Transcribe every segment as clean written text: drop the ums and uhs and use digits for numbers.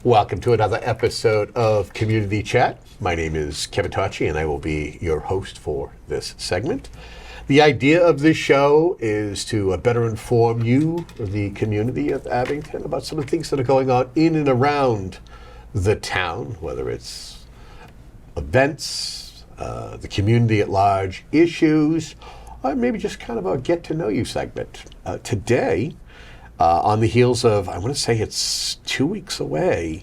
Welcome to another episode of Community Chat. My name is Kevin Tocci, and I will be your host for this segment. The idea of this show is to better inform you, the community of Abington, about some of the things that are going on in and around the town, whether it's events, the community at large, issues, or maybe just kind of a get-to-know-you segment. Today, on the heels of, I want to say it's 2 weeks away,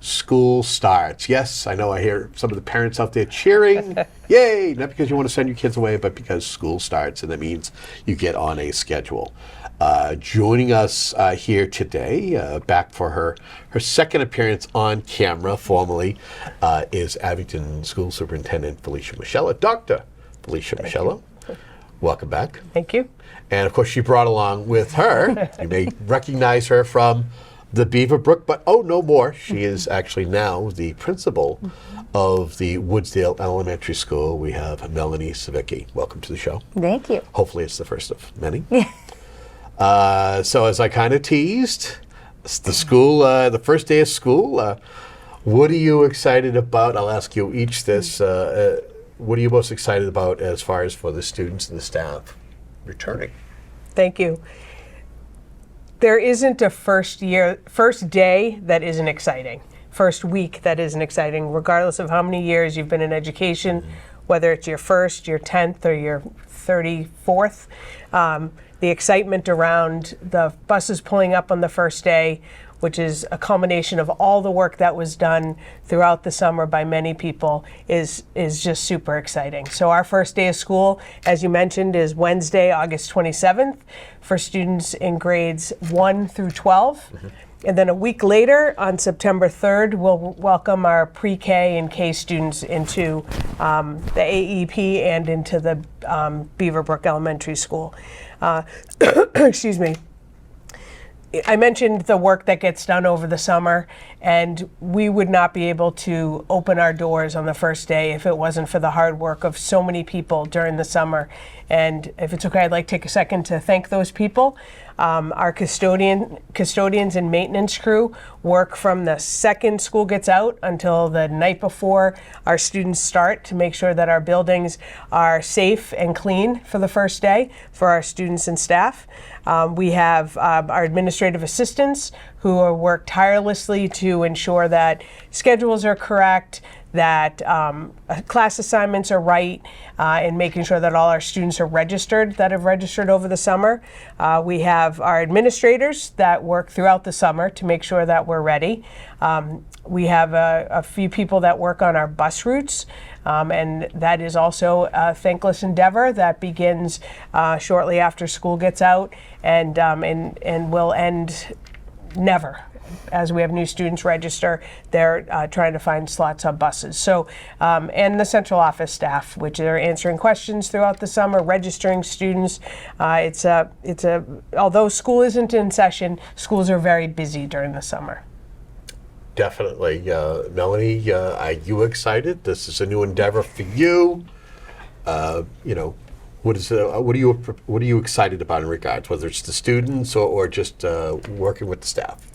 school starts. Yes, I know I hear some of the parents out there cheering. Yay! Not because you want to send your kids away, but because school starts, and that means you get on a schedule. Joining us here today, back for her second appearance on camera formally, is Abington School Superintendent Felicia Moschella. Dr. Felicia Moschella. Welcome back. Thank you. And of course, she brought along with her, you may recognize her from the Beaverbrook, but no more. She is actually now the principal of the Woodsdale Elementary School. We have Melanie Savicke. Welcome to the show. Thank you. Hopefully it's the first of many. So as I kind of teased, it's the school, the first day of school. What are you excited about? I'll ask you each this. What are you most excited about as far as for the students and the staff returning? Thank you. There isn't a first day that isn't exciting, first week that isn't exciting, regardless of how many years you've been in education, whether it's your first, your 10th, or your 34th. The excitement around the buses pulling up on the first day, which is a culmination of all the work that was done throughout the summer by many people, is just super exciting. So our first day of school, as you mentioned, is Wednesday, August 27th for students in grades 1 through 12. And then a week later, on September 3rd, we'll welcome our pre-K and K students into the AEP and into the Beaverbrook Elementary School. Excuse me. I mentioned the work that gets done over the summer, and we would not be able to open our doors on the first day if it wasn't for the hard work of so many people during the summer. And if it's okay, I'd like to take a second to thank those people. Our custodians and maintenance crew work from the second school gets out until the night before our students start to make sure that our buildings are safe and clean for the first day for our students and staff. We have our administrative assistants who work tirelessly to ensure that schedules are correct, that class assignments are right, and making sure that all our students are registered, that have registered over the summer. We have our administrators that work throughout the summer to make sure that we're ready. We have a few people that work on our bus routes, and that is also a thankless endeavor that begins shortly after school gets out and will end never. As we have new students register, they're trying to find slots on buses. So, and the central office staff, which are answering questions throughout the summer, registering students. Although school isn't in session, schools are very busy during the summer. Definitely. Melanie, are you excited? This is a new endeavor for you. What are you excited about in regards, whether it's the students or just working with the staff?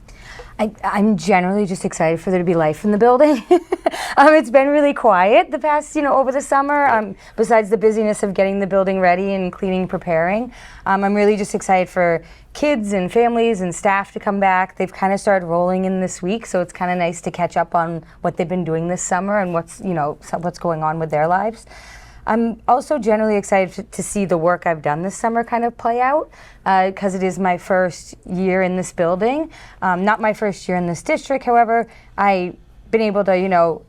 I'm generally just excited for there to be life in the building. It's been really quiet the past, over the summer, besides the busyness of getting the building ready and cleaning, preparing. I'm really just excited for kids and families and staff to come back. They've kind of started rolling in this week, so it's kind of nice to catch up on what they've been doing this summer and what's going on with their lives. I'm also generally excited to see the work I've done this summer kind of play out, because it is my first year in this building. Not my first year in this district, however, I've been able to,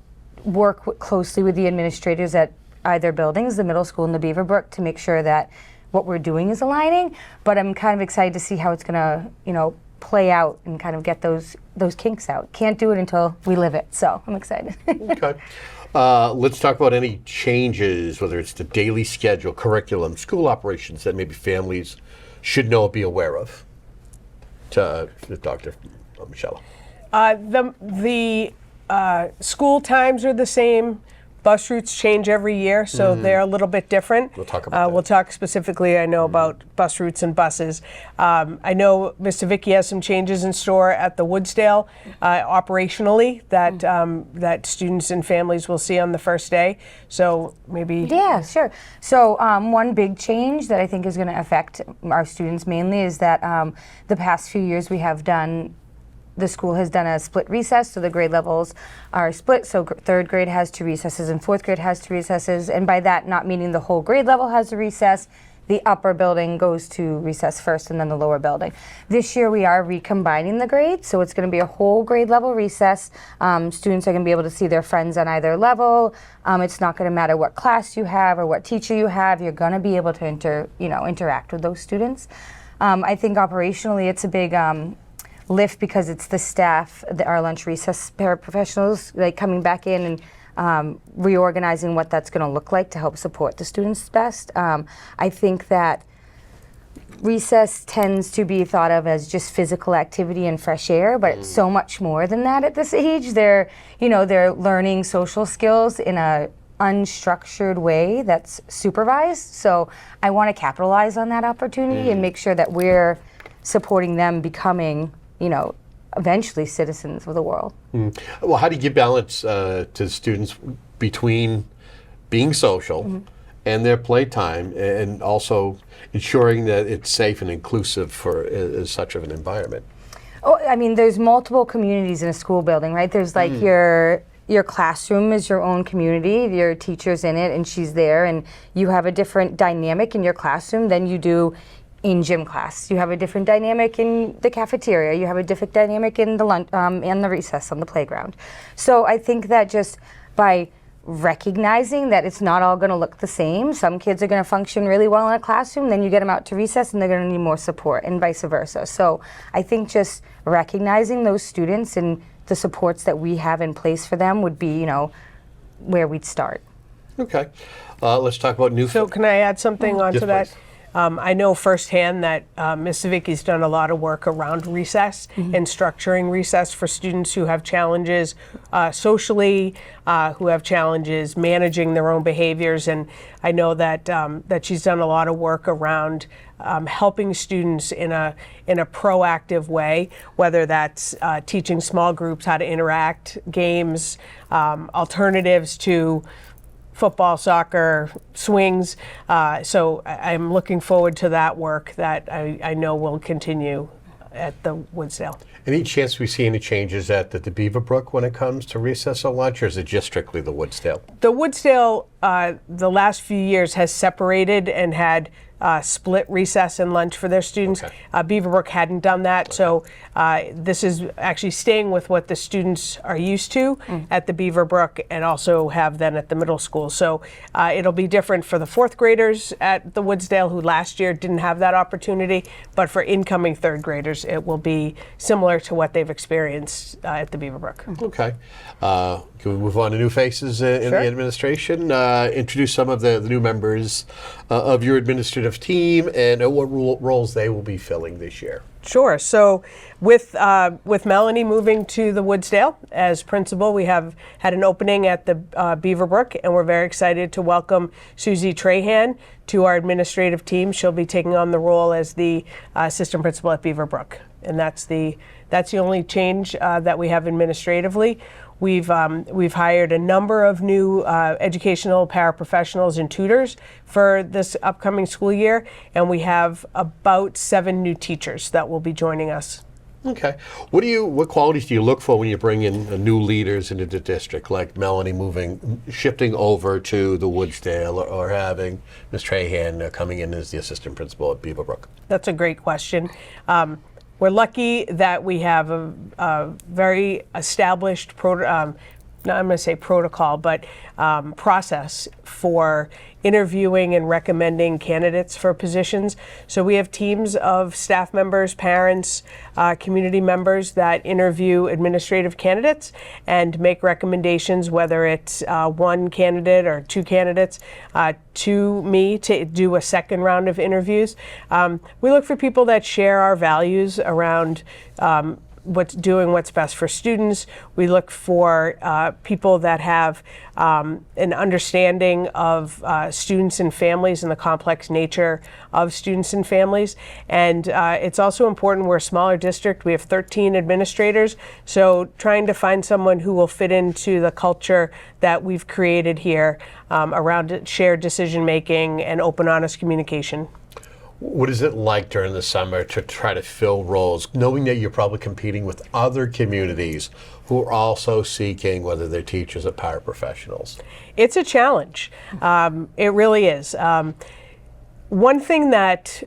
work closely with the administrators at either buildings, the middle school and the Beaverbrook, to make sure that what we're doing is aligning. But I'm kind of excited to see how it's gonna, play out and kind of get those kinks out. Can't do it until we live it, so I'm excited. Okay. Let's talk about any changes, whether it's the daily schedule, curriculum, school operations that maybe families should know or be aware of. To Dr. Moschella. The school times are the same, Bus routes change every year, so they're a little bit different. We'll talk about that. We'll talk specifically, I know, about bus routes and buses. I know Ms. Savicke has some changes in store at the Woodsdale operationally that students and families will see on the first day. So maybe... Yeah, sure. So one big change that I think is going to affect our students mainly is that the past few years the school has done a split recess, so the grade levels are split. So third grade has 2 recesses and fourth grade has 2 recesses. And by that, not meaning the whole grade level has a recess. The upper building goes to recess first and then the lower building. This year we are recombining the grades, so it's going to be a whole grade level recess. Students are going to be able to see their friends on either level. It's not going to matter what class you have or what teacher you have. You're going to be able to interact with those students. I think operationally it's a big lift because it's the staff, our lunch recess paraprofessionals, like coming back in and reorganizing what that's going to look like to help support the students best. I think that recess tends to be thought of as just physical activity and fresh air, but it's so much more than that at this age. They're learning social skills in a unstructured way that's supervised. So I want to capitalize on that opportunity and make sure that we're supporting them becoming eventually citizens of the world. Well, how do you give balance to students between being social and their playtime, and also ensuring that it's safe and inclusive for such of an environment? Oh, I mean, there's multiple communities in a school building, right? There's like your classroom is your own community, your teacher's in it and she's there, and you have a different dynamic in your classroom than you do in gym class. You have a different dynamic in the cafeteria. You have a different dynamic in the lunch and the recess on the playground. So I think that just by recognizing that it's not all going to look the same, some kids are going to function really well in a classroom, then you get them out to recess and they're going to need more support, and vice versa. So I think just recognizing those students and the supports that we have in place for them would be, where we'd start. Okay. Let's talk about new... So can I add something onto Yes, that? please. I know firsthand that Ms. Savicke's done a lot of work around recess and structuring recess for students who have challenges socially, who have challenges managing their own behaviors. And I know that she's done a lot of work around helping students in a proactive way, whether that's teaching small groups how to interact, games, alternatives to football, soccer, swings. So I'm looking forward to that work that I know will continue at the Woodsdale. Any chance we see any changes at the Beaverbrook when it comes to recess or lunch, or is it just strictly the Woodsdale? The Woodsdale, the last few years, has separated and had split recess and lunch for their students. Okay. Beaverbrook hadn't done that, so this is actually staying with what the students are used to at the Beaverbrook, and also have then at the middle school. So it'll be different for the 4th graders at the Woodsdale, who last year didn't have that opportunity, but for incoming 3rd graders, it will be similar to what they've experienced at the Beaverbrook. Okay. Can we move on to new faces in Sure. the administration? Introduce some of the new members of your administrative team and what roles they will be filling this year. Sure. So with Melanie moving to the Woodsdale as principal, we have had an opening at the Beaverbrook, and we're very excited to welcome Susie Trahan to our administrative team. She'll be taking on the role as the assistant principal at Beaverbrook, and that's the only change that we have administratively. We've hired a number of new educational paraprofessionals and tutors for this upcoming school year, and we have about 7 new teachers that will be joining us. Okay. What qualities do you look for when you bring in new leaders into the district, like Melanie shifting over to the Woodsdale, or having Ms. Trahan coming in as the assistant principal at Beaverbrook? That's a great question. We're lucky that we have a very established I'm going to say protocol, but process for interviewing and recommending candidates for positions. So we have teams of staff members, parents, community members that interview administrative candidates and make recommendations, whether it's one candidate or 2 candidates, to me to do a second round of interviews. We look for people that share our values around what's best for students. We look for people that have an understanding of students and families and the complex nature of students and families. And it's also important, we're a smaller district. We have 13 administrators. So trying to find someone who will fit into the culture that we've created here around shared decision making and open, honest communication. What is it like during the summer to try to fill roles, knowing that you're probably competing with other communities who are also seeking, whether they're teachers or paraprofessionals? It's a challenge. It really is. One thing that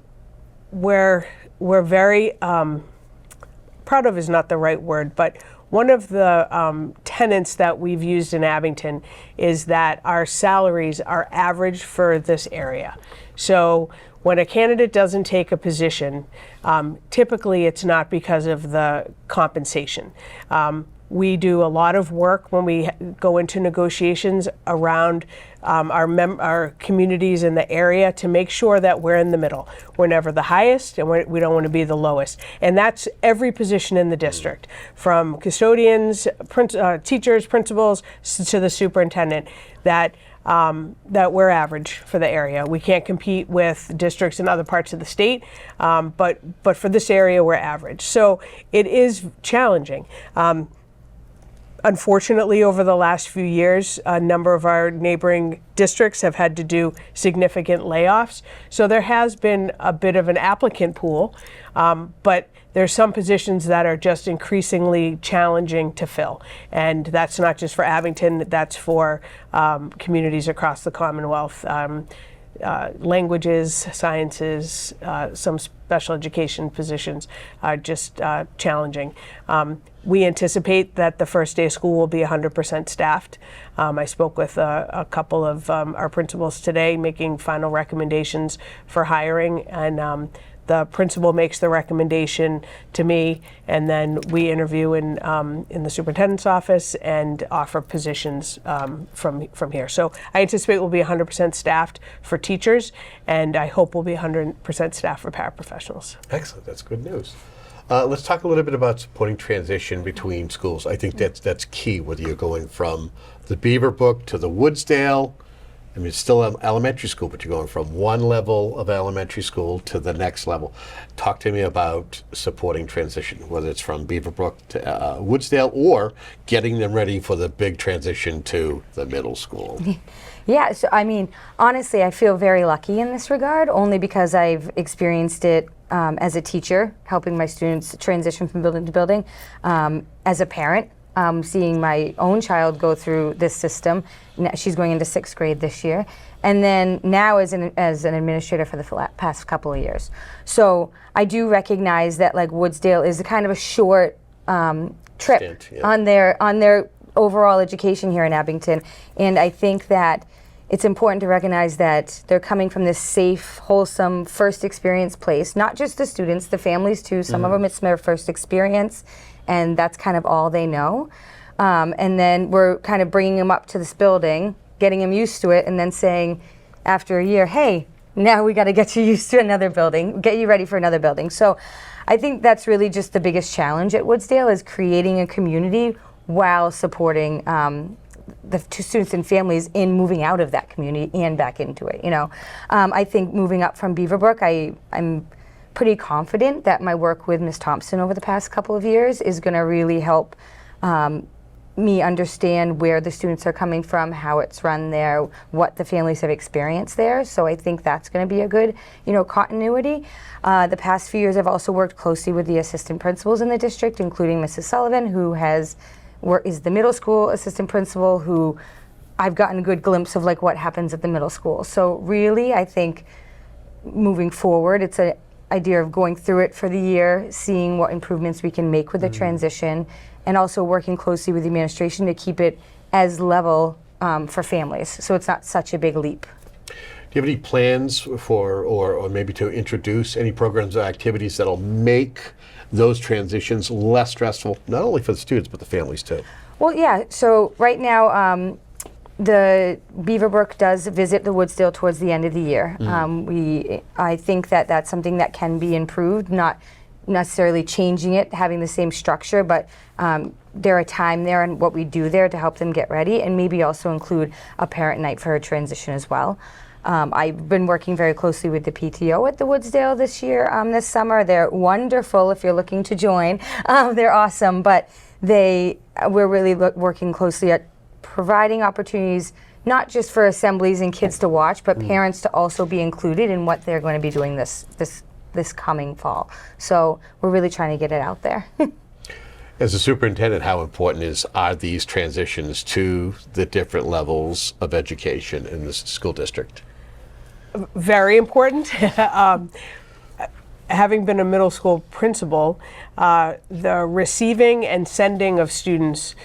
we're very proud of is not the right word, but one of the tenets that we've used in Abington is that our salaries are average for this area. So when a candidate doesn't take a position, typically it's not because of the compensation. We do a lot of work when we go into negotiations around our communities in the area to make sure that we're in the middle. We're never the highest, and we don't want to be the lowest. And that's every position in the district, from custodians, teachers, principals, to the superintendent, that we're average for the area. We can't compete with districts in other parts of the state, but for this area, we're average. So it is challenging. Unfortunately, over the last few years, a number of our neighboring districts have had to do significant layoffs. So there has been a bit of an applicant pool, but there's some positions that are just increasingly challenging to fill. And that's not just for Abington, that's for communities across the Commonwealth. Languages, sciences, some special education positions are just challenging. We anticipate that the first day of school will be 100% staffed. I spoke with a couple of our principals today, making final recommendations for hiring, and the principal makes the recommendation to me, and then we interview in the superintendent's office and offer positions from here. So I anticipate we'll be 100% staffed for teachers, and I hope we'll be 100% staffed for paraprofessionals. Excellent, that's good news. Let's talk a little bit about supporting transition between schools. I think that's key, whether you're going from the Beaverbrook to the Woodsdale. I mean, it's still elementary school, but you're going from one level of elementary school to the next level. Talk to me about supporting transition, whether it's from Beaverbrook to Woodsdale or getting them ready for the big transition to the middle school. Yeah, so I mean, honestly, I feel very lucky in this regard, only because I've experienced it as a teacher, helping my students transition from building to building, as a parent. Seeing my own child go through this system. She's going into 6th grade this year. And then now as an administrator for the past couple of years. So I do recognize that like Woodsdale is a kind of a short trip Stint, yeah. on their overall education here in Abington. And I think that it's important to recognize that they're coming from this safe, wholesome, first experience place. Not just the students, the families too. Some of them, it's their first experience, and that's kind of all they know. And then we're kind of bringing them up to this building, getting them used to it, and then saying after a year, hey, now we got to get you used to another building, get you ready for another building. So I think that's really just the biggest challenge at Woodsdale, is creating a community while supporting the students and families in moving out of that community and back into it. I think moving up from Beaverbrook, I'm pretty confident that my work with Ms. Thompson over the past couple of years is going to really help me understand where the students are coming from, how it's run there, what the families have experienced there. So I think that's going to be a good, continuity. The past few years, I've also worked closely with the assistant principals in the district, including Mrs. Sullivan, who is the middle school assistant principal, who I've gotten a good glimpse of like what happens at the middle school. So really, I think moving forward, it's an idea of going through it for the year, seeing what improvements we can make with the transition, and also working closely with the administration to keep it as level for families, so it's not such a big leap. Do you have any plans for, or maybe to introduce any programs or activities that'll make those transitions less stressful, not only for the students, but the families too? Well, yeah, so right now, the Beaverbrook does visit the Woodsdale towards the end of the year. I think that that's something that can be improved, not necessarily changing it, having the same structure, but there are time there and what we do there to help them get ready, and maybe also include a parent night for her transition as well. I've been working very closely with the PTO at the Woodsdale this year, this summer. They're wonderful if you're looking to join. They're awesome, but we're really working closely at providing opportunities not just for assemblies and kids to watch, but parents to also be included in what they're going to be doing this coming fall. So we're really trying to get it out there. As a superintendent, how important are these transitions to the different levels of education in the school district? Very important. Having been a middle school principal, the receiving and sending of students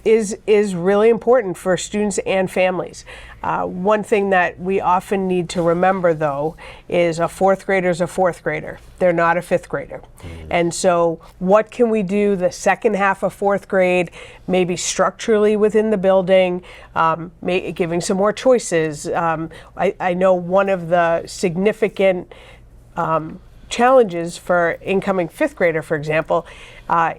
is really important for students and families. One thing that we often need to remember, though, is a fourth grader is a fourth grader. They're not a fifth grader. And so what can we do the second half of fourth grade, maybe structurally within the building, giving some more choices. I know one of the significant challenges for incoming fifth grader, for example,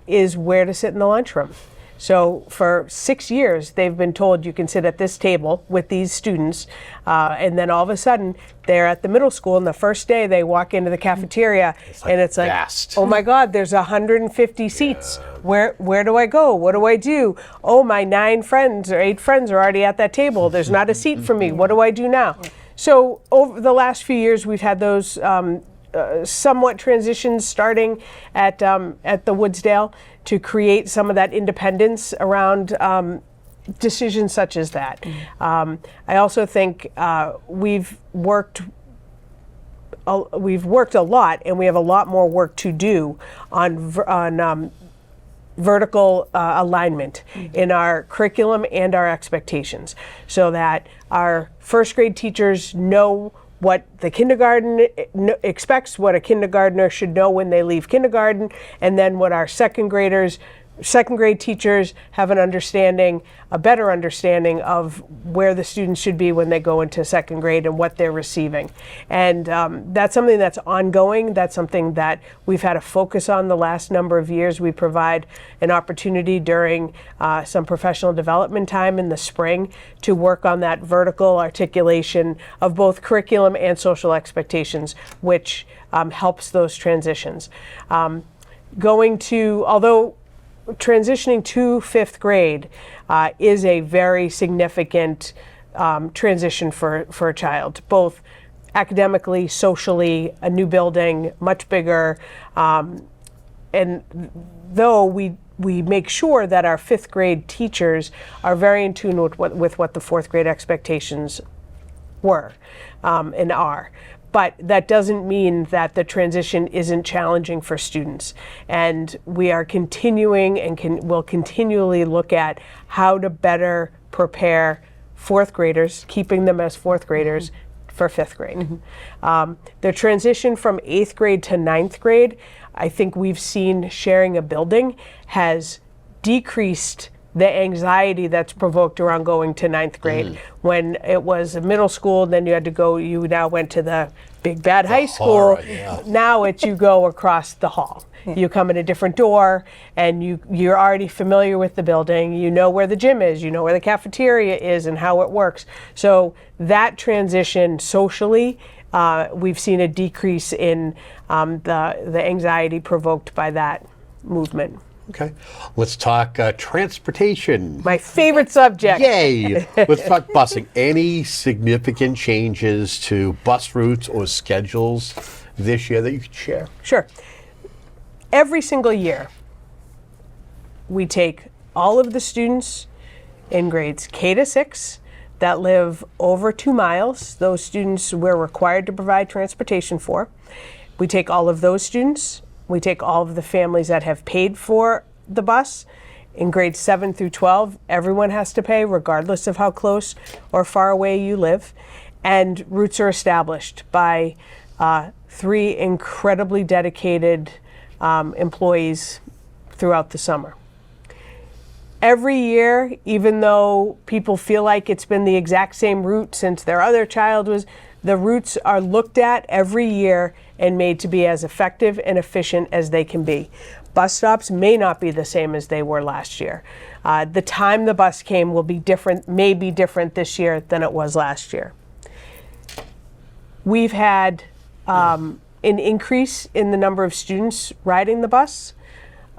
is where to sit in the lunchroom. So for 6 years, they've been told you can sit at this table with these students, and then all of a sudden, they're at the middle school, and the first day they walk into the cafeteria, and it's like, vast. oh my God, there's 150 seats. Where do I go? What do I do? Oh, my 9 friends or 8 friends are already at that table. There's not a seat for me. What do I do now? So over the last few years, we've had those somewhat transitions starting at the Woodsdale to create some of that independence around decisions such as that. I also think we've worked a lot, and we have a lot more work to do on vertical alignment in our curriculum and our expectations, so that our first grade teachers know what the kindergarten expects, what a kindergartner should know when they leave kindergarten, and then what our second grade teachers have a better understanding of where the students should be when they go into second grade and what they're receiving. And that's something that's ongoing. That's something that we've had a focus on the last number of years. We provide an opportunity during some professional development time in the spring to work on that vertical articulation of both curriculum and social expectations, which helps those transitions. Although transitioning to fifth grade is a very significant transition for a child, both academically, socially, a new building, much bigger. And though we make sure that our fifth grade teachers are very in tune with what the fourth grade expectations were and are. But that doesn't mean that the transition isn't challenging for students. And we are continuing and will continually look at how to better prepare fourth graders, keeping them as fourth graders, for fifth grade. The transition from 8th grade to 9th grade, I think we've seen sharing a building has decreased the anxiety that's provoked around going to 9th grade. When it was a middle school, then you now went to the big bad high school. Now you go across the hall. You come in a different door, and you're already familiar with the building. You know where the gym is, you know where the cafeteria is and how it works. So that transition socially, we've seen a decrease in the anxiety provoked by that movement. Okay, let's talk transportation. My favorite subject. Yay! Let's talk busing. Any significant changes to bus routes or schedules this year that you could share? Sure. Every single year, we take all of the students in grades K to 6 that live over 2 miles. Those students we're required to provide transportation for. We take all of those students. We take all of the families that have paid for the bus. In grades 7 through 12, everyone has to pay, regardless of how close or far away you live. And routes are established by 3 incredibly dedicated employees throughout the summer. Every year, even though people feel like it's been the exact same route since their other child was, The routes are looked at every year and made to be as effective and efficient as they can be. Bus stops may not be the same as they were last year. The time the bus came will be different, may be different this year than it was last year. We've had an increase in the number of students riding the bus.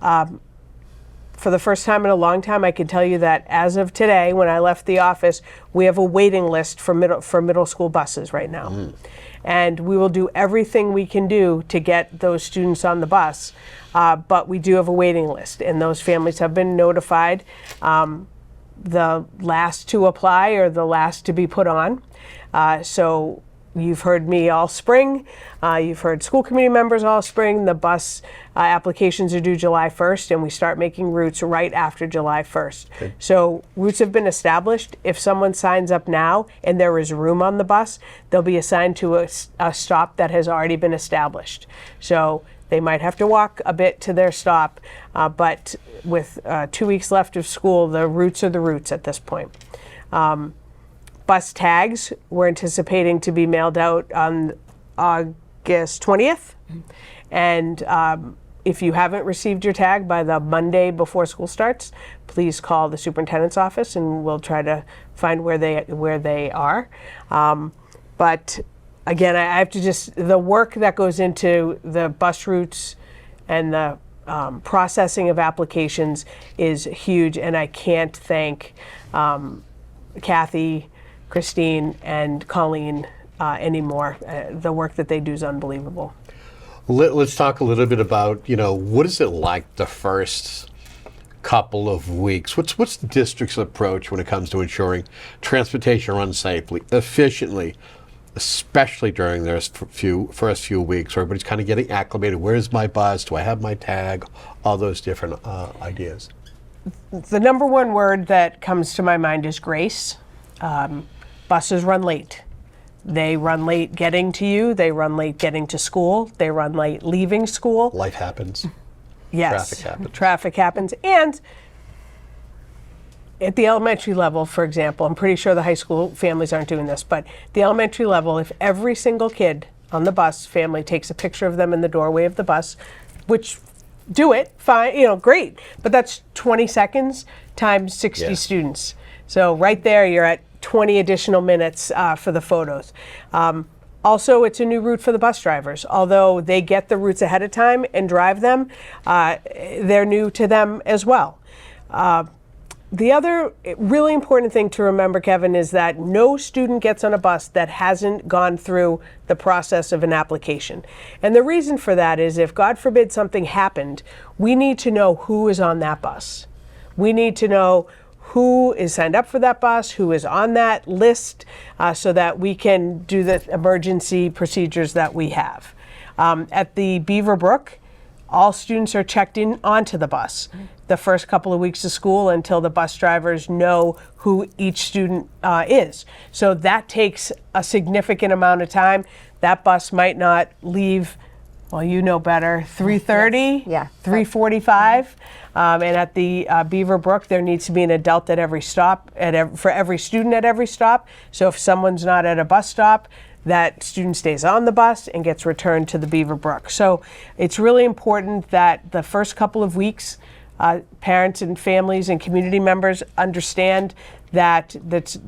For the first time in a long time, I can tell you that as of today, when I left the office, we have a waiting list for middle school buses right now. And we will do everything we can do to get those students on the bus, but we do have a waiting list, and those families have been notified. The last to apply or the last to be put on. So you've heard me all spring. You've heard school committee members all spring. The bus applications are due July 1st, and we start making routes right after July 1st. Okay. So routes have been established. If someone signs up now and there is room on the bus, they'll be assigned to a stop that has already been established. So they might have to walk a bit to their stop, but with 2 weeks left of school, the routes are the routes at this point. Bus tags, we're anticipating to be mailed out on August 20th. And if you haven't received your tag by the Monday before school starts, please call the superintendent's office and we'll try to find where they are. But again, I have to the work that goes into the bus routes and the processing of applications is huge, and I can't thank Kathy, Christine, and Colleen anymore. The work that they do is unbelievable. Let's talk a little bit about, what is it like the first couple of weeks? What's the district's approach when it comes to ensuring transportation runs safely, efficiently, especially during their first few weeks where everybody's kind of getting acclimated? Where's my bus? Do I have my tag? All those different ideas. The number one word that comes to my mind is grace. Buses run late. They run late getting to you. They run late getting to school. They run late leaving school. Life happens. Yes. Traffic happens. And at the elementary level, for example, I'm pretty sure the high school families aren't doing this, but the elementary level, if every single kid on the bus family takes a picture of them in the doorway of the bus, which do it, fine, great. But that's 20 seconds times 60 students. So right there, you're at 20 additional minutes for the photos. Also, it's a new route for the bus drivers. Although they get the routes ahead of time and drive them, they're new to them as well. The other really important thing to remember, Kevin, is that no student gets on a bus that hasn't gone through the process of an application. And the reason for that is if, God forbid, something happened, we need to know who is on that bus. We need to know who is signed up for that bus, who is on that list, so that we can do the emergency procedures that we have. At the Beaver Brook, all students are checked in onto the bus the first couple of weeks of school until the bus drivers know who each student is. So that takes a significant amount of time. That bus might not leave, well, you know better, 3:30, 3:45. And at the Beaver Brook, there needs to be an adult at every stop, for every student at every stop. So if someone's not at a bus stop, that student stays on the bus and gets returned to the Beaver Brook. So it's really important that the first couple of weeks, parents and families and community members understand that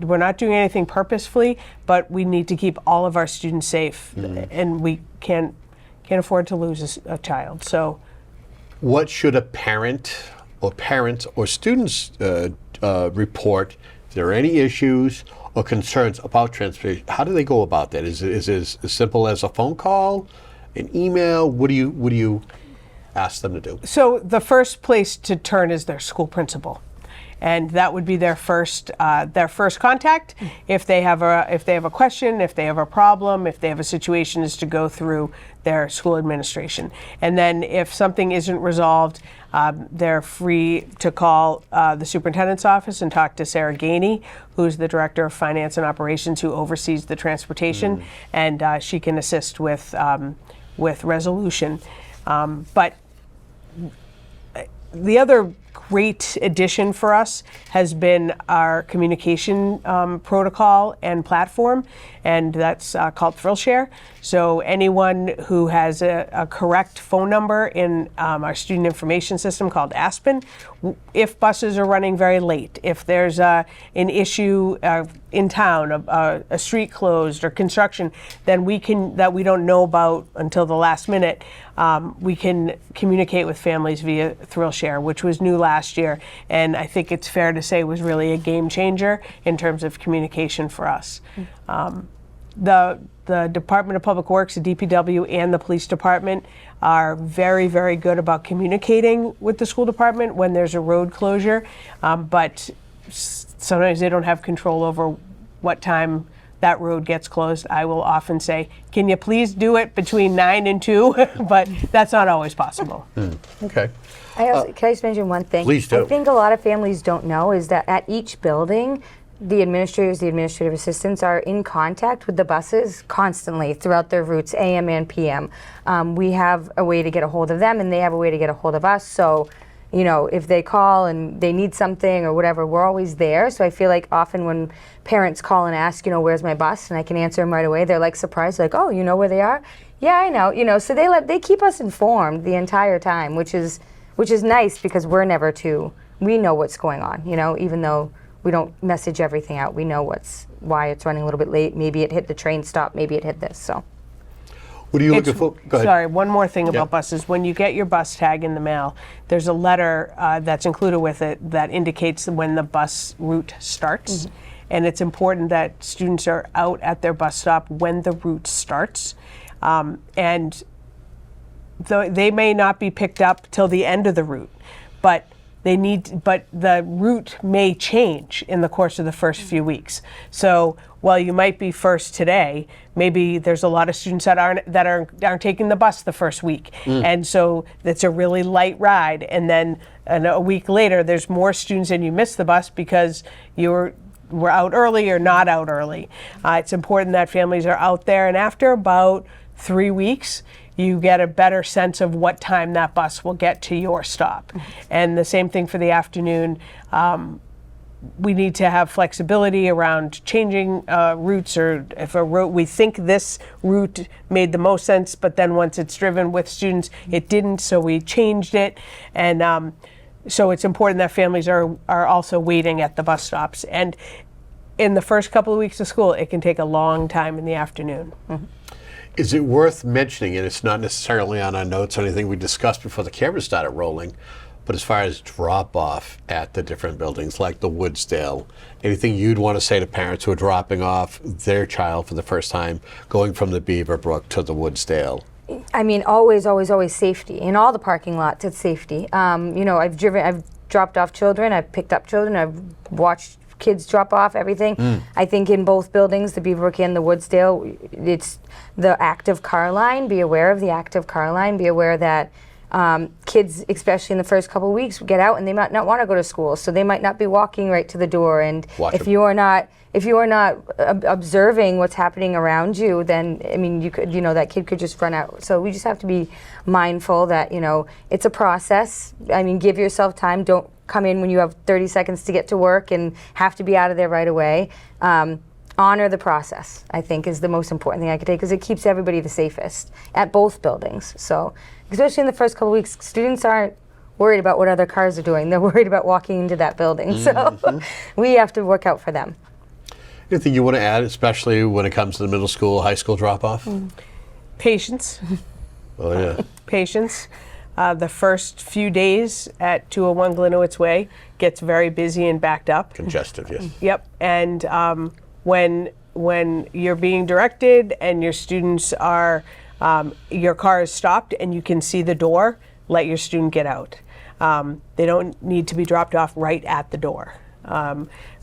we're not doing anything purposefully, but we need to keep all of our students safe, and we can't afford to lose a child. So, what should a parent or students report if there are any issues or concerns about transportation? How do they go about that? Is it as simple as a phone call, an email? What do you ask them to do? So the first place to turn is their school principal, and that would be their first contact. If they have a question, if they have a problem, if they have a situation, is to go through their school administration. And then if something isn't resolved, they're free to call the superintendent's office and talk to Sarah Gainey, who's the director of finance and operations, who oversees the transportation, and she can assist with resolution. But the other great addition for us has been our communication protocol and platform, and that's called ThrillShare. So anyone who has a correct phone number in our student information system called Aspen, if buses are running very late, if there's an issue in town, a street closed or construction, then that we don't know about until the last minute, we can communicate with families via ThrillShare, which was new last year, and I think it's fair to say was really a game changer in terms of communication for us. The Department of Public Works, the DPW, and the police department are very, very good about communicating with the school department when there's a road closure, but sometimes they don't have control over what time that road gets closed. I will often say, can you please do it between 9 and 2? But that's not always possible. Okay. Can I just mention one thing? Please do. I think a lot of families don't know is that at each building, the administrators, the administrative assistants are in contact with the buses constantly throughout their routes, AM and PM. We have a way to get a hold of them, and they have a way to get a hold of us. So, if they call and they need something or whatever, we're always there. So I feel like often when parents call and ask, where's my bus, and I can answer them right away, they're like surprised, like, oh, you know where they are? Yeah, I know. So they keep us informed the entire time, which is nice because we know what's going on. Even though we don't message everything out, we know why it's running a little bit late. Maybe it hit the train stop. Maybe it hit this. So. What are you looking for? Go ahead. Sorry, one more thing about buses. When you get your bus tag in the mail, there's a letter that's included with it that indicates when the bus route starts. Mm-hmm. And it's important that students are out at their bus stop when the route starts. And they may not be picked up till the end of the route, but the route may change in the course of the first few weeks. So while you might be first today, maybe there's a lot of students that aren't taking the bus the first week, and so it's a really light ride. And then a week later, there's more students, and you miss the bus because were out early or not out early. It's important that families are out there, and after about 3 weeks, you get a better sense of what time that bus will get to your stop. And the same thing for the afternoon. We need to have flexibility around changing routes, or if we think this route made the most sense, but then once it's driven with students, it didn't, so we changed it. And so it's important that families are also waiting at the bus stops. And in the first couple of weeks of school, it can take a long time in the afternoon. Mm-hmm. Is it worth mentioning, and it's not necessarily on our notes or anything we discussed before the cameras started rolling, but as far as drop-off at the different buildings, like the Woodsdale, anything you'd want to say to parents who are dropping off their child for the first time, going from the Beaverbrook to the Woodsdale? I mean, always safety. In all the parking lots, it's safety. I've dropped off children, I've picked up children, I've watched kids drop off, everything. I think in both buildings, the Beaverbrook and the Woodsdale, it's the active car line. Be aware of the active car line. Be aware that kids, especially in the first couple of weeks, get out and they might not want to go to school, so they might not be walking right to the door. And if you are not observing what's happening around you, then you could, that kid could just run out. So we just have to be mindful that it's a process. Give yourself time. Don't come in when you have 30 seconds to get to work and have to be out of there right away. Honor the process, I think, is the most important thing I could take, because it keeps everybody the safest at both buildings. So, especially in the first couple of weeks, students aren't worried about what other cars are doing. They're worried about walking into that building. Mm-hmm. So we have to work out for them. Anything you want to add, especially when it comes to the middle school, high school drop-off? Patience. Oh, yeah. Patience. The first few days at 201 Glenowitz Way gets very busy and backed up. Congestive, yes. Yep. And when you're being directed and your students are, your car is stopped and you can see the door, let your student get out. They don't need to be dropped off right at the door.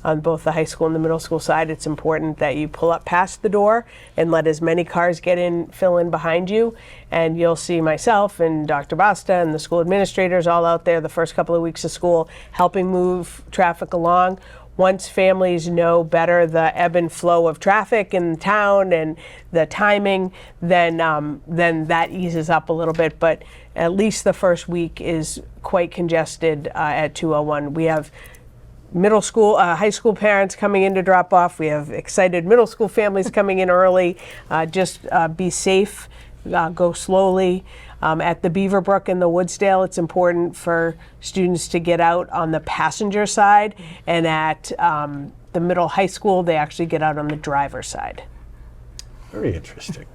On both the high school and the middle school side, it's important that you pull up past the door and let as many cars fill in behind you. And you'll see myself and Dr. Basta and the school administrators all out there the first couple of weeks of school helping move traffic along. once families know better the ebb and flow of traffic in town and the timing, then that eases up a little bit. But at least the first week is quite congested at 201. We have middle school, high school parents coming in to drop off. We have excited middle school families coming in early. Just be safe, go slowly. At the Beaverbrook and the Woodsdale, it's important for students to get out on the passenger side, and at the middle high school, they actually get out on the driver's side. Very interesting.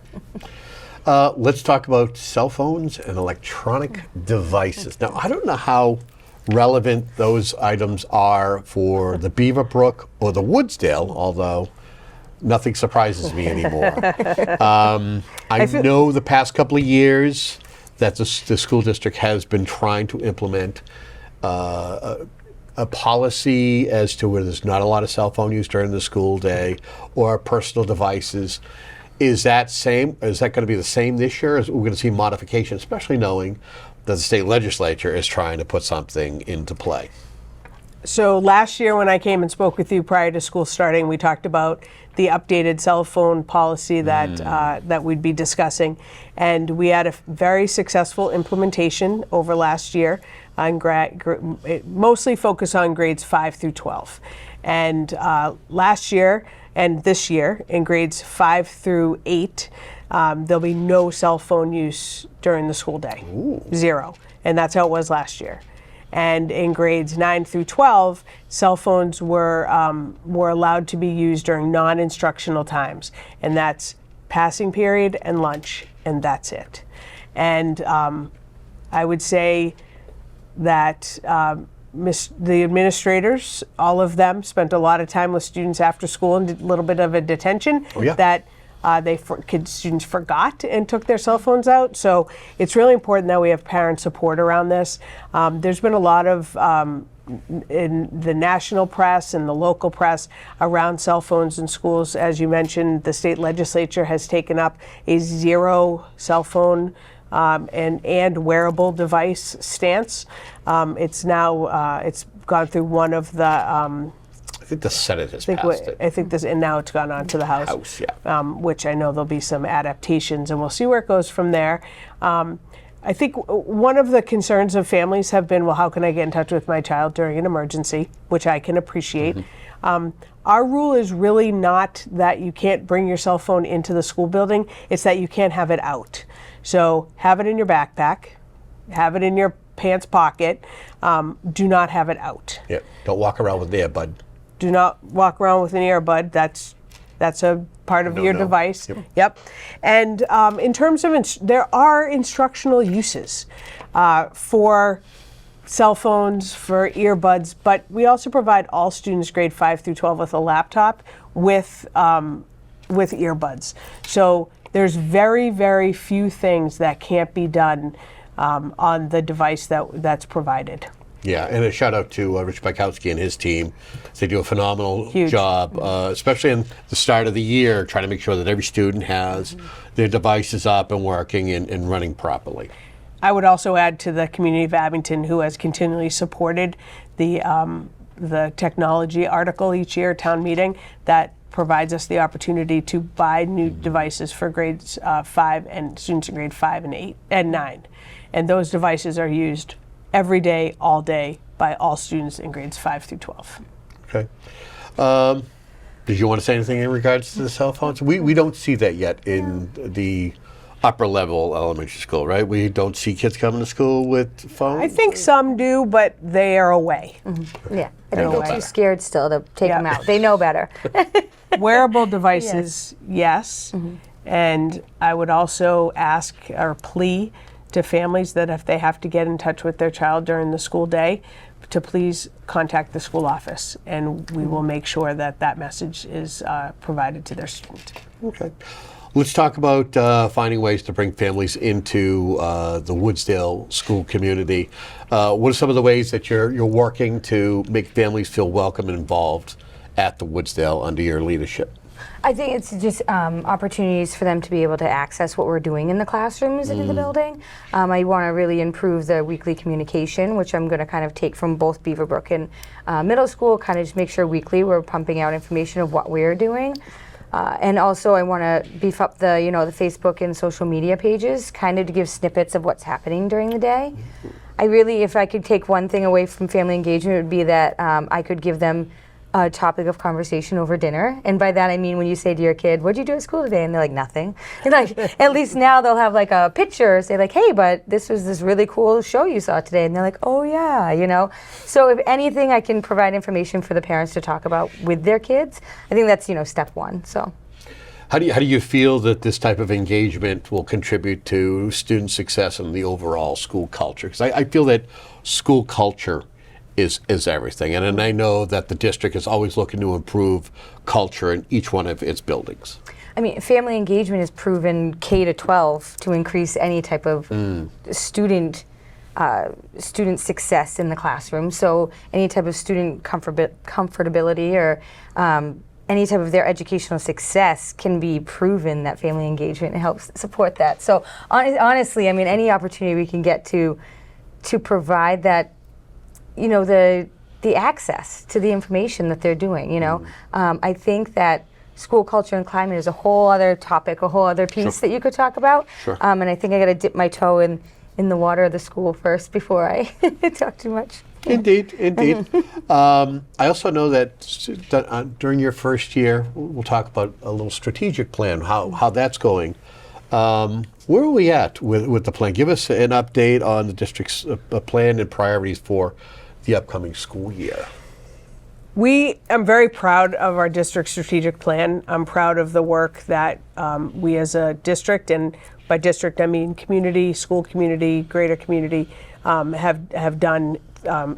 Let's talk about cell phones and electronic devices. Now, I don't know how relevant those items are for the Beaverbrook or the Woodsdale, although nothing surprises me anymore. I know the past couple of years that the school district has been trying to implement a policy as to where there's not a lot of cell phone use during the school day or personal devices. Is that going to be the same this year? Is we're going to see modification, especially knowing that the state legislature is trying to put something into play? So last year when I came and spoke with you prior to school starting, we talked about the updated cell phone policy that we'd be discussing. And we had a very successful implementation over last year, mostly focused on grades 5 through 12. And last year and this year in grades 5 through 8, there'll be no cell phone use during the school day. Ooh. 0. And that's how it was last year. And in grades 9 through 12, cell phones were allowed to be used during non-instructional times, and that's passing period and lunch, and that's it. And I would say that the administrators, all of them, spent a lot of time with students after school and did a little bit of a detention that students forgot and took their cell phones out. So it's really important that we have parent support around this. There's been a lot of in the national press and the local press around cell phones in schools. As you mentioned, the state legislature has taken up a 0 cell phone and wearable device stance. It's now it's gone through one of the I think the Senate has passed it. I think and now it's gone on to the House. Which I know there'll be some adaptations, and we'll see where it goes from there. I think one of the concerns of families have been, well, how can I get in touch with my child during an emergency, which I can appreciate. Our rule is really not that you can't bring your cell phone into the school building, it's that you can't have it out. So have it in your backpack, have it in your pants pocket, do not have it out. Yeah, don't walk around with an earbud. Do not walk around with an earbud. That's a part of your device. Yep. And in terms of, there are instructional uses for cell phones, for earbuds, but we also provide all students grade 5 through 12 with a laptop with earbuds. So there's very, very few things that can't be done on the device that's provided. Yeah, and a shout out to Rich Bykowski and his team. They do a phenomenal job, especially in the start of the year, trying to make sure that every student has their devices up and working and running properly. I would also add to the community of Abington, who has continually supported the technology article each year, town meeting, that provides us the opportunity to buy new devices for grades 5 and students in grade 5 and 8 and 9. And those devices are used every day, all day, by all students in grades 5 through 12. Okay. Did you want to say anything in regards to the cell phones? We don't see that yet in the upper level elementary school, right? We don't see kids coming to school with phones? I think some do, but they are away. Yeah, I think they're too scared still to take them out. They know better. Wearable devices, yes. And I would also ask or plea to families that if they have to get in touch with their child during the school day, to please contact the school office, and we will make sure that that message is provided to their student. Okay. Let's talk about finding ways to bring families into the Woodsdale school community. What are some of the ways that you're working to make families feel welcome and involved at the Woodsdale under your leadership? I think it's just opportunities for them to be able to access what we're doing in the classrooms and in the building. I want to really improve the weekly communication, which I'm going to kind of take from both Beaverbrook and middle school, kind of just make sure weekly we're pumping out information of what we're doing. And also I want to beef up the, the Facebook and social media pages, kind of to give snippets of what's happening during the day. I really, if I could take one thing away from family engagement, it would be that I could give them a topic of conversation over dinner. And by that I mean when you say to your kid, what'd you do at school today? And they're like, nothing. And like, at least now they'll have like a picture, say like, hey, but this was this really cool show you saw today. And they're like, oh yeah, So if anything, I can provide information for the parents to talk about with their kids. I think that's, step one, so. How do you feel that this type of engagement will contribute to student success and the overall school culture? Because I feel that school culture is everything. And I know that the district is always looking to improve culture in each one of its buildings. I mean, family engagement is proven K to 12 to increase any type of student success in the classroom. So any type of student comfortability or any type of their educational success can be proven that family engagement helps support that. So honestly, I mean, any opportunity we can get to provide that, the access to the information that they're doing, I think that school culture and climate is a whole other topic, a whole other piece that you could talk about. Sure. And I think I got to dip my toe in the water of the school first before I talk too much. Indeed. I also know that during your first year, we'll talk about a little strategic plan, how that's going. Where are we at with the plan? Give us an update on the district's plan and priorities for the upcoming school year. I'm very proud of our district strategic plan. I'm proud of the work that we as a district, and by district I mean community, school community, greater community, have done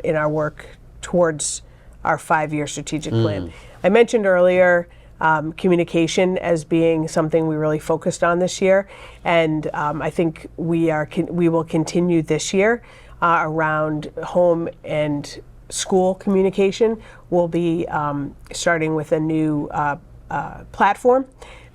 in our work towards our 5-year strategic plan. I mentioned earlier communication as being something we really focused on this year, and I think we will continue this year around home and school communication. We'll be starting with a new platform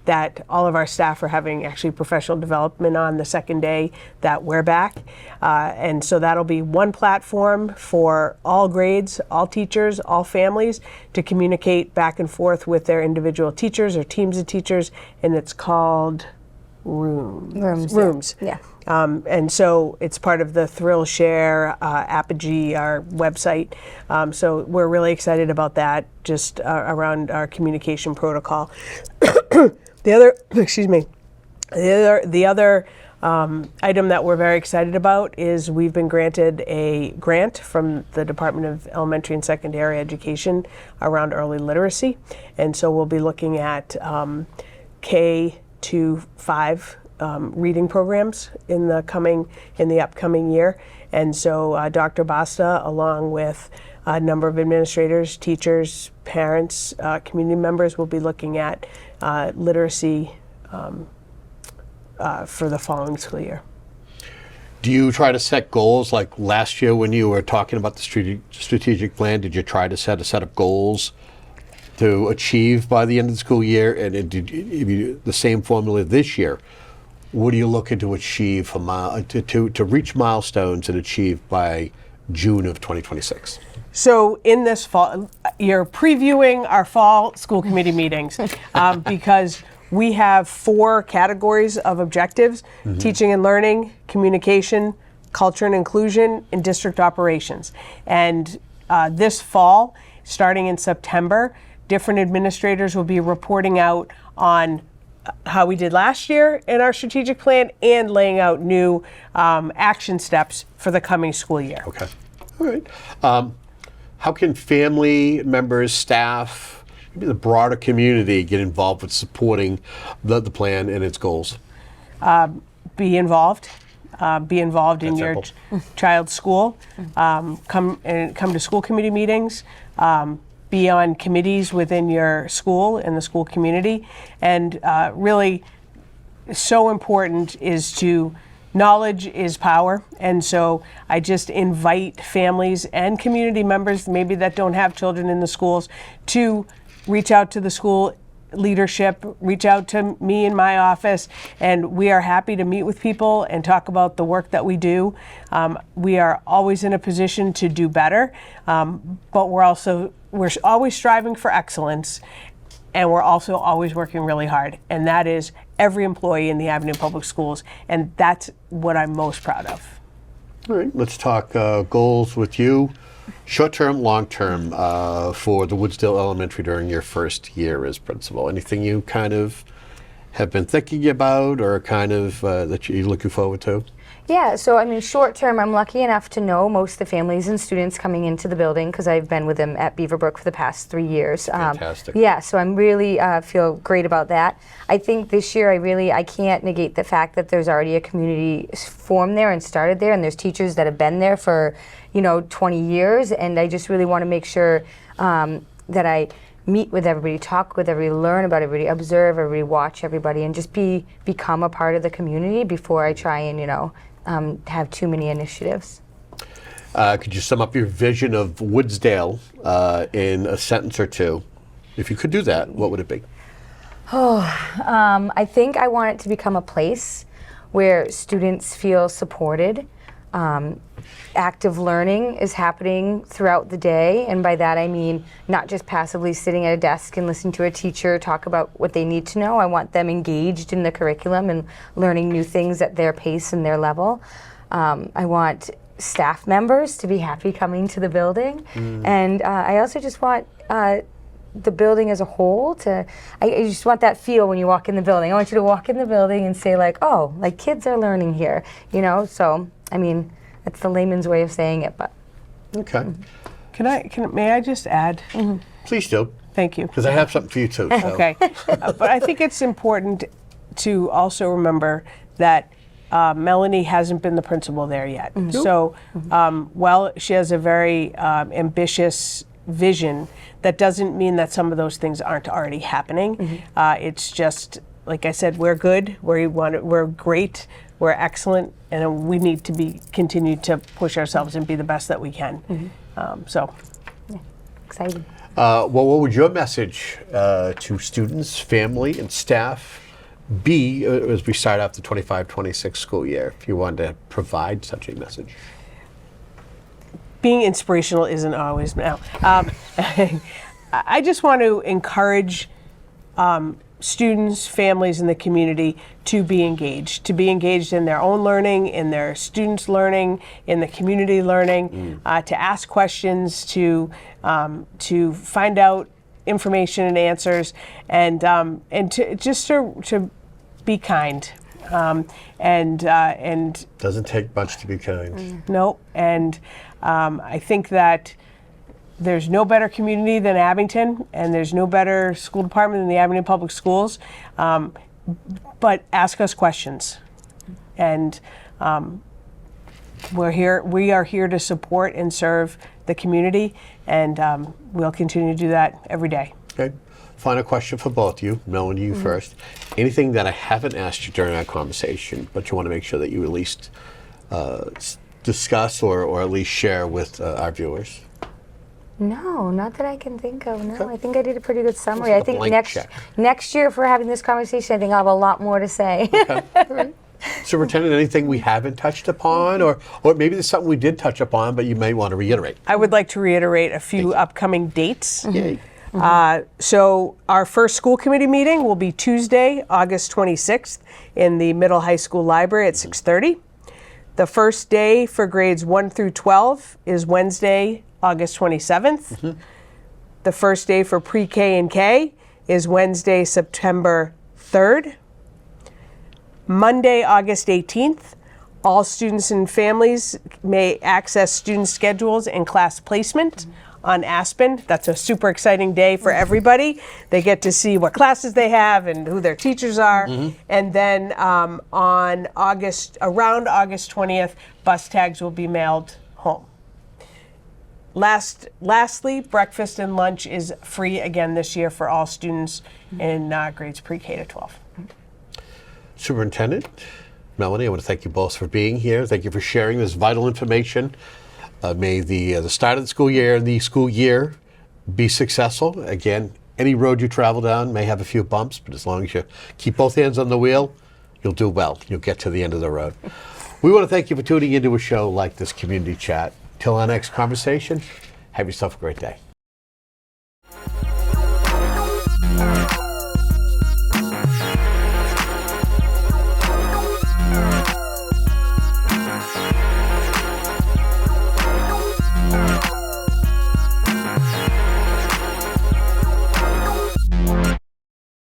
that all of our staff are having actually professional development on the second day that we're back. And so that'll be one platform for all grades, all teachers, all families to communicate back and forth with their individual teachers or teams of teachers, and it's called Rooms. Yeah. And so it's part of the Thrill Share Apogee, our website. So we're really excited about that, just around our communication protocol. The other item that we're very excited about is we've been granted a grant from the Department of Elementary and Secondary Education around early literacy, and so we'll be looking at K to 5 reading programs in the upcoming year. And so Dr. Basta, along with a number of administrators, teachers, parents, community members, will be looking at literacy for the following school year. Do you try to set goals like last year when you were talking about the strategic plan? Did you try to set a set of goals to achieve by the end of the school year? And if you the same formula this year, what are you looking to achieve to reach milestones and achieve by June of 2026? So in this fall, you're previewing our fall school committee meetings because we have 4 categories of objectives: teaching and learning, communication, culture and inclusion, and district operations. And this fall, starting in September, different administrators will be reporting out on how we did last year in our strategic plan and laying out new action steps for the coming school year. Okay. All right. How can family members, staff, maybe the broader community get involved with supporting the plan and its goals? Be involved. Be involved in your child's school. Come to school committee meetings. Be on committees within your school and the school community. And really, so important is to knowledge is power. And so I just invite families and community members, maybe that don't have children in the schools, to reach out to the school leadership, reach out to me in my office, and we are happy to meet with people and talk about the work that we do. We are always in a position to do better, but we're always striving for excellence, and we're also always working really hard, and that is every employee in the Abington Public Schools, and that's what I'm most proud of. All right, let's talk goals with you. Short-term, long-term for the Woodsdale Elementary during your first year as principal. Anything you kind of have been thinking about or kind of that you're looking forward to? Yeah, so I mean, short term, I'm lucky enough to know most of the families and students coming into the building because I've been with them at Beaverbrook for the past 3 years. Fantastic. Yeah, so I'm really feel great about that. I think this year I can't negate the fact that there's already a community formed there and started there, and there's teachers that have been there for 20 years, and I just really want to make sure that I meet with everybody, talk with everybody, learn about everybody, observe everybody, watch everybody, and just become a part of the community before I try and have too many initiatives. Could you sum up your vision of Woodsdale in a sentence or two? If you could do that, what would it be? I think I want it to become a place where students feel supported. Active learning is happening throughout the day, and by that I mean not just passively sitting at a desk and listening to a teacher talk about what they need to know. I want them engaged in the curriculum and learning new things at their pace and their level. I want staff members to be happy coming to the building, and I also just want the building as a whole I just want that feel when you walk in the building. I want you to walk in the building and say like kids are learning here, so I mean, that's the layman's way of saying it, but. Okay. May I just add? Please do. Thank you. Because I have something for you too. So. Okay. But I think it's important to also remember that Melanie hasn't been the principal there yet. So while she has a very ambitious vision, that doesn't mean that some of those things aren't already happening. It's just, like I said, we're good, we're great, we're excellent, and we need to continue to push ourselves and be the best that we can. Excited. Well, what would your message to students, family, and staff be as we start off the 25-26 school year, if you wanted to provide such a message? Being inspirational isn't always now. I just want to encourage students, families, and the community to be engaged in their own learning, in their students' learning, in the community learning, to ask questions, to find out information and answers, and to be kind. And doesn't take much to be kind. No, and I think that there's no better community than Abington, and there's no better school department than the Abington Public Schools. But ask us questions, and we are here to support and serve the community, and we'll continue to do that every day. Okay. Final question for both of you. Melanie, you first. Anything that I haven't asked you during our conversation, but you want to make sure that you at least discuss or at least share with our viewers? No, not that I can think of. No, I think I did a pretty good summary. Like I think blank check. next year, if we're having this conversation, I think I'll have a lot more to say. Okay. Superintendent, anything we haven't touched upon, or maybe there's something we did touch upon, but you may want to reiterate? I would like to reiterate a few upcoming dates. Yay. So our first school committee meeting will be Tuesday, August 26th in the Middle High School Library at 6:30. The first day for grades 1 through 12 is Wednesday, August 27th. The first day for pre-K and K is Wednesday, September 3rd. Monday, August 18th, all students and families may access student schedules and class placement on Aspen. That's a super exciting day for everybody. They get to see what classes they have and who their teachers are. And then on around August 20th, bus tags will be mailed home. Lastly, breakfast and lunch is free again this year for all students in grades pre-K to 12. Superintendent, Melanie, I want to thank you both for being here. Thank you for sharing this vital information. May the start of the school year and the school year be successful. Again, Any road you travel down may have a few bumps, but as long as you keep both hands on the wheel, you'll do well. You'll get to the end of the road. We want to thank you for tuning into a show like this Community Chat. Till our next conversation, have yourself a great day.